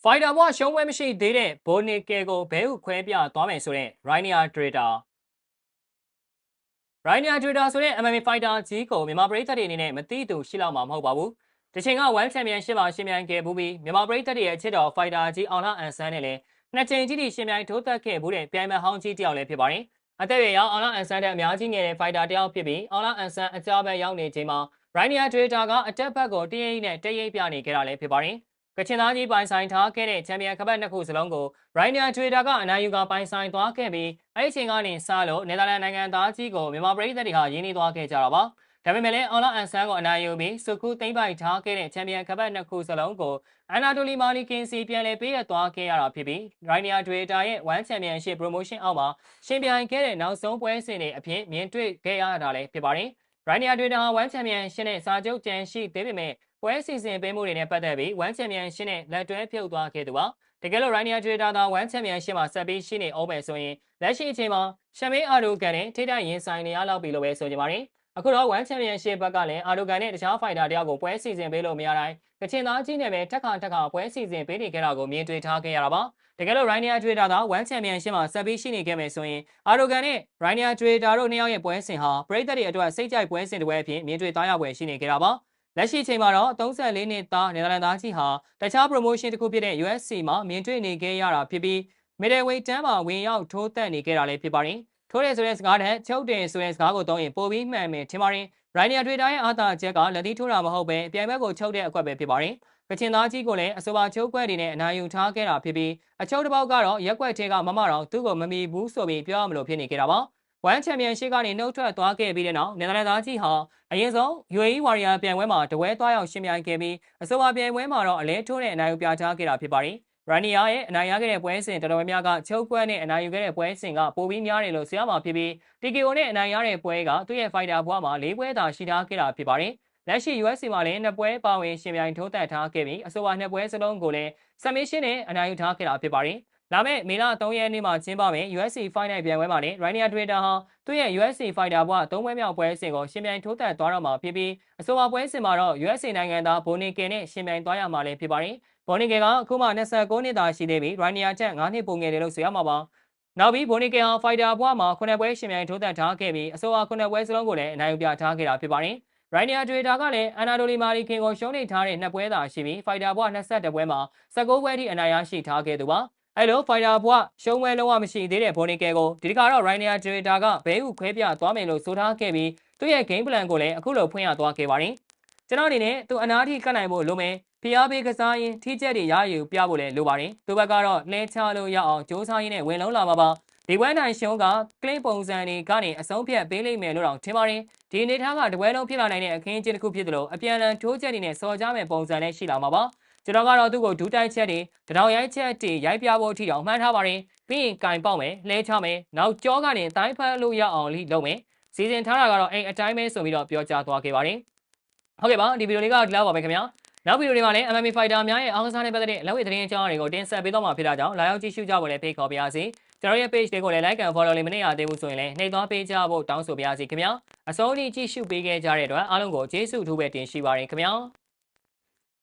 Fighter ဘွားရှုံးပွဲမရှိသေးတဲ့ဘိုနီကယ်ကိုဘဲဥခွဲပြသွားမယ်ဆိုတဲ့ Rainier Trader ဆိုတဲ့ MMA Fighter ကြီးကိုမြန်မာပရိသတ်တွေအနေနဲ့မသိသူရှိလောက်မှာမဟုတ်ပါဘူး။ဒီချိန်က World Championship မှာရှင်ပြိုင်ခဲ့ပြီးမြန်မာပရိသတ်တွေရဲ့အချစ်တော် Fighter ကြီးအောင်လှအန်ဆန်းနဲ့လည်းနှစ်ချိန်ကြီးရှင်ပြိုင်ထိုးသက်ခဲ့မှုတဲ့ပြိုင်မဟောင်းကြီးတယောက်လည်းဖြစ်ပါတယ်။အသက်အရွယ်ရောက်အောင်လှအန်ဆန်းတဲ့အများကြီးငယ်တဲ့ Fighter တယောက်ဖြစ်ပြီးအောင်လှအန်ဆန်းအကြဘက်ရောက်နေချိန်မှာ Rainier Trader ကအတက်ဘက်ကိုတရိပ်နဲ့တရိပ်ပြနေခဲ့တာလည်းဖြစ်ပါတယ်။ကချင်သားကြီးပိုင်ဆိုင်ထားခဲ့တဲ့ချန်ပီယံခပတ်နှစ်ခုစလုံးကို Rainier Trader ကအနိုင်ယူကပိုင်ဆိုင်သွားခဲ့ပြီးအဲ့ဒီချိန်ကနေစလို့နယ်သာလန်နိုင်ငံသားကြီးကိုမြန်မာပရိသတ်တွေကရင်းနှီးသွားခဲ့ကြတာပါ။ဒါပေမဲ့လည်းအောင်လှအန်ဆန်းကိုအနိုင်ယူပြီးစုခုသိမ့်ပိုက်ထားခဲ့တဲ့ချန်ပီယံခပတ်နှစ်ခုစလုံးကိုအန်နာတိုလီမာလီကင်စီပြန်လည်ပေးရသွားခဲ့ရတာဖြစ်ပြီး Rainier Trader ရဲ့ One Championship Promotion အောက်မှာရှင်ပြိုင်ခဲ့တဲ့နောက်ဆုံးပွဲစဉ်တွေအဖြစ်မြင်တွေ့ခဲ့ရတာလည်းဖြစ်ပါတယ်။ Rainier Trader ဟာ One Championship နဲ့စာချုပ်ကြံရှိသေးပေမဲ့ပွဲစီစဉ်ပေးမှုတွေနဲ့ပတ်သက်ပြီး One Championship နဲ့လက်တွဲဖြုတ်သွားခဲ့သူပါ။တကယ်လို့ Rainier Trader သာ One Championship မှာဆက်ပြီးရှိနေအောင်ပဲဆိုရင်လက်ရှိအချိန်မှာရှမ်မေးအာဒိုကန်နဲ့ထိတိုက်ရင်ဆိုင်နေရလောက်ပြီလို့ပဲဆိုကြပါမယ်။အခုတော့ One Championship ဘက်ကလည်းအာဒိုကန်နဲ့တခြား Fighter တယောက်ကိုပွဲစီစဉ်ပေးလို့မရတိုင်းကချင်သားကြီးနဲ့ပဲထက်ခါပွဲစီစဉ်ပေးနေကြတာကိုမြင်တွေ့ထားခဲ့ရတာပါ။တကယ်လို့ Rainier Trader သာ One Championship မှာဆက်ပြီးရှိနေခဲ့မယ်ဆိုရင်အာဒိုကန်နဲ့ Rainier Trader တို့နှစ်ယောက်ရဲ့ပွဲစဉ်ဟာပရိသတ်တွေအတွက်စိတ်ကြိုက်ပွဲစဉ်တစ်ပွဲအဖြစ်မြင်တွေ့သားရပွဲရှိနေကြတာပါ။လက်ရှိချိန်မှာတော့34နှစ်သားနယ်သာလန်သားကြီးဟာတခြား promotion တစ်ခုဖြစ်တဲ့ UFC မှာမြင်တွေ့နေခဲ့ရတာဖြစ်ပြီး middleweight တန်းမှာဝင်ရောက်ထိုးသက်နေခဲ့တာလည်းဖြစ်ပါတယ်။ထိုးတယ်ဆိုတဲ့စကားနဲ့ချုပ်တယ်ဆိုတဲ့စကားကိုသုံးရင်ပိုပြီးမှန်မယ်ထင်ပါတယ်။ Rainier Trader ရဲ့အားသာချက်ကလက်သီးထိုးတာမဟုတ်ပဲပြိုင်ဘက်ကိုချုပ်တဲ့အကွက်ပဲဖြစ်ပါတယ်။ကချင်သားကြီးကိုလည်းအဆိုပါချုပ်ကွက်တွေနဲ့အနိုင်ယူထားခဲ့တာဖြစ်ပြီးအချုပ်တစ်ပေါက်ကတော့ရက်ကွက်ထဲကမမတော်သူ့ကိုမမီဘူးဆိုပြီးပြောရမလို့ဖြစ်နေခဲ့တာပါ။ One Championship ကနေနှုတ်ထွက်သွားခဲ့ပြီးတဲ့နောက်နယ်သာလန်သားကြီးဟာအရင်ဆုံး UAE Warrior ပြိုင်ပွဲမှာတပွဲသွားရောက်ရှင်ပြိုင်ခဲ့ပြီးအဆိုပါပြိုင်ပွဲမှာတော့အလဲထိုးတဲ့အနိုင်ယူပြထားခဲ့တာဖြစ်ပါတယ်။ Rainier ရဲ့အနိုင်ရခဲ့တဲ့ပွဲစဉ်တော်တော်များများကချုပ်ကွက်နဲ့အနိုင်ယူခဲ့တဲ့ပွဲစဉ်ကပိုပြီးများတယ်လို့ဆိုရမှာဖြစ်ပြီး TKO နဲ့အနိုင်ရတဲ့ပွဲကသူ့ရဲ့ Fighter ဘွားမှာ၄ပွဲသာရှိထားခဲ့တာဖြစ်ပါတယ်။လက်ရှိ UFC မှာလည်း2ပွဲပါဝင်ရှင်ပြိုင်ထိုးသက်ထားခဲ့ပြီးအဆိုပါ2ပွဲစလုံးကိုလည်း submission နဲ့အနိုင်ယူထားခဲ့တာဖြစ်ပါတယ်။လာမယ့်မေလ3ရက်နေ့မှာကျင်းပမယ့် UFC Fight Night ပြိုင်ပွဲမှာလည်း Rainier Trader ဟာသူ့ရဲ့ UFC Fighter ဘွား3ပွဲမြောက်ပွဲစဉ်ကိုရှင်ပြိုင်ထိုးသက်သွားတော့မှာဖြစ်ပြီးအဆိုပါပွဲစဉ်မှာတော့ USA နိုင်ငံသားဘိုနီကယ်နဲ့ရှင်ပြိုင်သွားရမှာလည်းဖြစ်ပါတယ်။ဘိုနီကယ်ကအခုမှ29နှစ်သာရှိသေးပြီး Rainier ထက်9နှစ်ပိုငယ်တယ်လို့ဆိုရမှာပါ။နောက်ပြီးဘိုနီကယ်ဟာ Fighter ဘွားမှာ9ပွဲရှင်ပြိုင်ထိုးသက်ထားခဲ့ပြီးအဆိုပါ9ပွဲစလုံးကိုလည်းအနိုင်ယူပြထားခဲ့တာဖြစ်ပါတယ်။ Rainier Trader ကလည်းအန်နာတိုလီမာလီခင်ကိုရှုံးနေထားတဲ့2ပွဲသာရှိပြီး Fighter ဘွား22ပွဲမှာ19ပွဲထိအနိုင်ရရှိထားခဲ့သူပါ။အဲလို Fighter ဘွားရှုံးပွဲလုံးဝမရှိသေးတဲ့ဘိုနီကယ်ကိုဒီတစ်ခါတော့ Rainier Trader ကဘဲဥခွဲပြသွားမယ်လို့ဆိုထားခဲ့ပြီးသူ့ရဲ့ game plan ကိုလည်းအခုလိုဖွင့်ရသွားခဲ့ပါတယ်။ကျွန်တော်အနေနဲ့သူအနားထိကတ်နိုင်ဖို့လိုမယ်။ဖိအားပေးကစားရင်ထိချက်တွေရယူပြဖို့လည်းလိုပါတယ်။သူဘက်ကတော့လဲချလို့ရအောင်စ조사ရင်းနဲ့ဝင်လုံးလာမှာပါ။ဒီပွဲနိုင်ရှုံးက claim ပုံစံတွေကနေအဆုံးဖြတ်ပေးလိမ့်မယ်လို့တော့ထင်ပါတယ်။ဒီအနေထားကတပွဲလုံးဖြစ်လာနိုင်တဲ့အခင်းအကျင်းတစ်ခုဖြစ်တယ်လို့အပြန်အလှန်ထိုးချက်တွေနဲ့စော်ကြမဲ့ပုံစံနဲ့ရှိလာမှာပါ။ကျွန်တော်ကတော့သူ့ကိုဒူးတိုက်ချက်တွေတထောင်ရိုက်ချက်တွေရိုက်ပြဖို့အထိတော့မှန်းထားပါတယ်။ပြီးရင်ကင်ပေါက်မယ်လဲချမယ်နောက်ကြောကနေတိုင်းဖက်လို့ရအောင်လိလုပ်မယ်။စီစဉ်ထားတာကတော့အဲ့အတိုင်းပဲဆိုပြီးတော့ပြောကြားသွားခဲ့ပါတယ်။ဟုတ်ကဲ့ပါဒီဗီဒီယိုလေးကဒီလောက်ပါပဲခင်ဗျာ။နောက်ဗီဒီယိုတွေမှာလည်း MMA Fighter များရဲ့အားကစားနဲ့ပတ်သက်တဲ့အလုပ်သတင်းအကြောင်းအရာတွေကိုတင်ဆက်ပေးတော့မှာဖြစ်တာကြောင့်လာရောက်ကြည့်ရှုကြဖို့လည်းဖိတ်ခေါ်ပါရစေ။ကျွန်တော်ရဲ့ page တွေကိုလည်း like and follow လေးမနေရသေးဘူးဆိုရင်လည်းနှိပ်သွားပေးကြဖို့တောင်းဆိုပါရစေခင်ဗျာ။အစိုးရကြည့်ရှုပေးခဲ့ကြတဲ့အတွက်အားလုံးကိုကျေးဇူးအထူးပဲတင်ရှိပါတယ်ခင်ဗျာ။